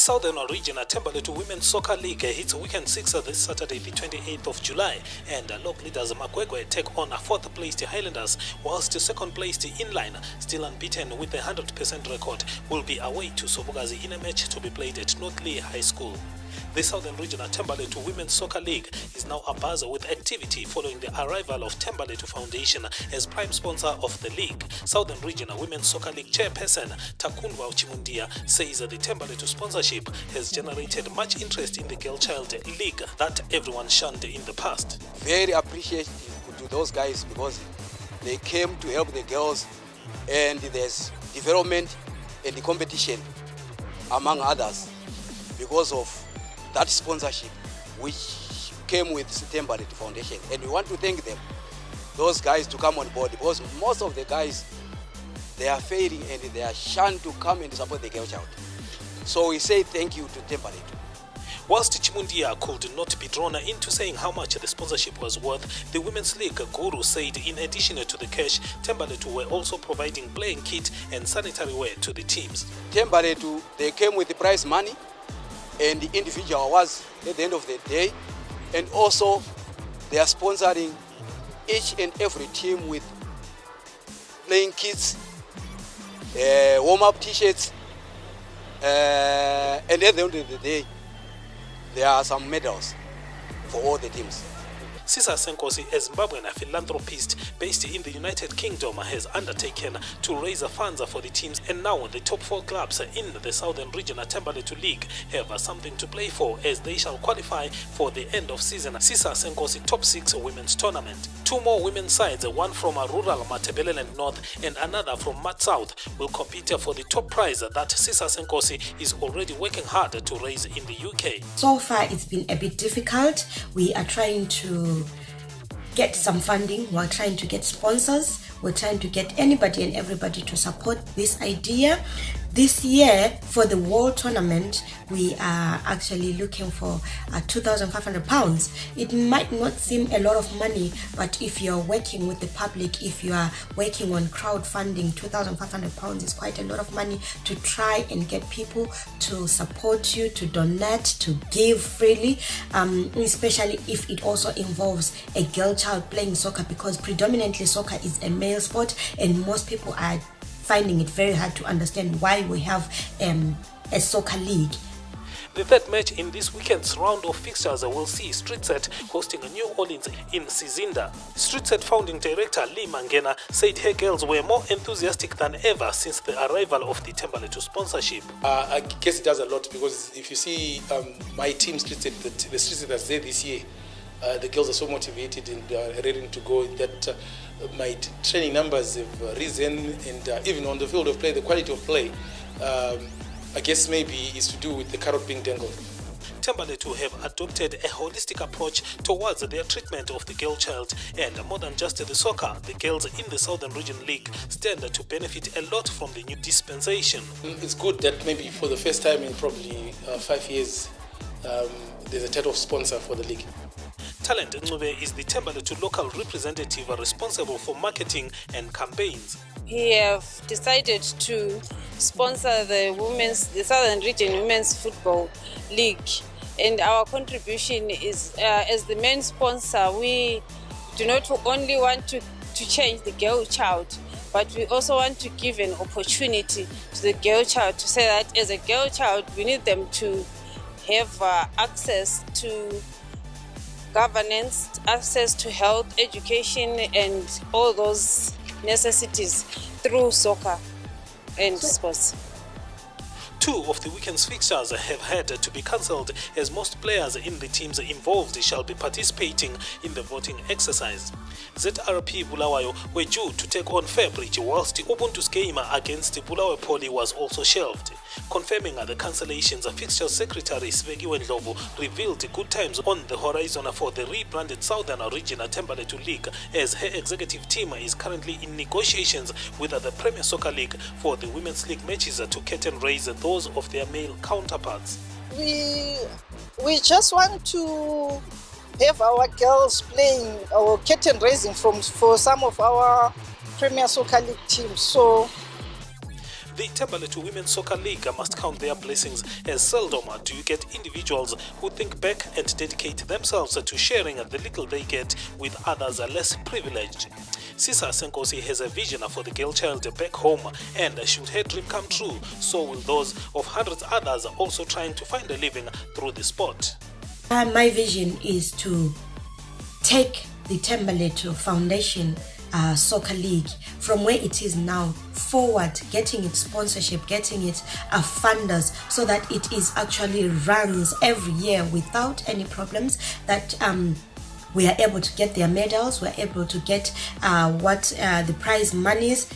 Southern Region Thembalethu Women's Soccer League hits weekend 6 this Saturday, the 28th of July, and local leaders Makwekwe take on 4th placed Highlanders, whilst second placed Inline, still unbeaten with a 100% record, will be away to Sobogazi in a match to be played at North Lee High School. The Southern Region Thembalethu Women's Soccer League is now abuzz with activity following the arrival of Thembalethu Foundation as prime sponsor of the league. Southern Region Women's Soccer League chairperson Takundwa Chimundia says the Thembalethu sponsorship has generated much interest in the girl child league that everyone shunned in the past. Very appreciative to those guys because they came to help the girls, and there's development and the competition among others because of that sponsorship which came with Thembalethu Foundation. And we want to thank them, those guys, to come on board, because most of the guys, they are failing and they are shunned to come and support the girl child. So we say thank you to Thembalethu. Whilst Chimundia could not be drawn into saying how much the sponsorship was worth, the Women's League guru said in addition to the cash, Thembalethu were also providing playing kit and sanitary wear to the teams. Thembalethu, they came with the prize money and the individual awards at the end of the day, and also they are sponsoring each and every team with playing kits, warm-up t-shirts, and at the end of the day there are some medals for all the teams. Sisa Senkosi, a Zimbabwean philanthropist based in the United Kingdom, has undertaken to raise funds for the teams, and now the top 4 clubs in the Southern Region Thembalethu League have something to play for as they shall qualify for the end of season Sisa Senkosi Top 6 Women's Tournament. 2 more women's sides, one from rural Matabeleland North and another from Mat South, will compete for the top prize that Sisa Senkosi is already working hard to raise in the UK. So far it's been a bit difficult. We are trying to get some funding, we're trying to get sponsors, we're trying to get anybody and everybody to support this idea. This year for the World Tournament, we are actually looking for £2,500. It might not seem a lot of money, but if you're working with the public, if you are working on crowdfunding, £2,500 is quite a lot of money to try and get people to support you, to donate, to give freely, especially if it also involves a girl child playing soccer, because predominantly soccer is a male sport and most people are finding it very hard to understand why we have a soccer league. The third match in this weekend's round of fixtures will see Streetset hosting New Orleans in Sizinda. Streetset founding director Lee Mangena said her girls were more enthusiastic than ever since the arrival of the Thembalethu sponsorship. I guess it does a lot, because if you see my team Streetset, the Streetset that's there this year, the girls are so motivated and ready to go that my training numbers have risen, and even on the field of play, the quality of play, I guess maybe is to do with the carrot being dangled. Thembalethu have adopted a holistic approach towards their treatment of the girl child, and more than just the soccer, the girls in the Southern Region League stand to benefit a lot from the new dispensation. It's good that maybe for the first time in probably 5 years, there's a type of sponsor for the league. Talent Ncube is the Thembalethu local representative responsible for marketing and campaigns. We have decided to sponsor the Southern Region Women's Football League, and our contribution is as the main sponsor. We do not only want to change the girl child, but we also want to give an opportunity to the girl child to say that as a girl child we need them to have access to governance, access to health, education, and all those necessities through soccer and sports. 2 of the weekend's fixtures have had to be cancelled as most players in the teams involved shall be participating in the voting exercise. ZRP Bulawayo were due to take on Fairbridge, whilst Ubuntu's game against Bulawayo Poly was also shelved. Confirming the cancellations, fixture secretary Svegiwe Ndlovu revealed good times on the horizon for the rebranded Southern Region Thembalethu League, as her executive team is currently in negotiations with the Premier Soccer League for the Women's League matches to curtain raise those of their male counterparts. We just want to have our girls playing our curtain raising for some of our Premier Soccer League teams. So The Thembalethu Women's Soccer League must count their blessings, as seldom do you get individuals who think back and dedicate themselves to sharing the little they get with others less privileged. Sisa Senkosi has a vision for the girl child back home, and should her dream come true, so will those of hundreds others also trying to find a living through the sport. My vision is to take the Thembalethu Foundation Soccer League from where it is now forward, getting its sponsorship, getting its funders, so that it is actually runs every year without any problems, that we are able to get their medals, we're able to get what the prize monies.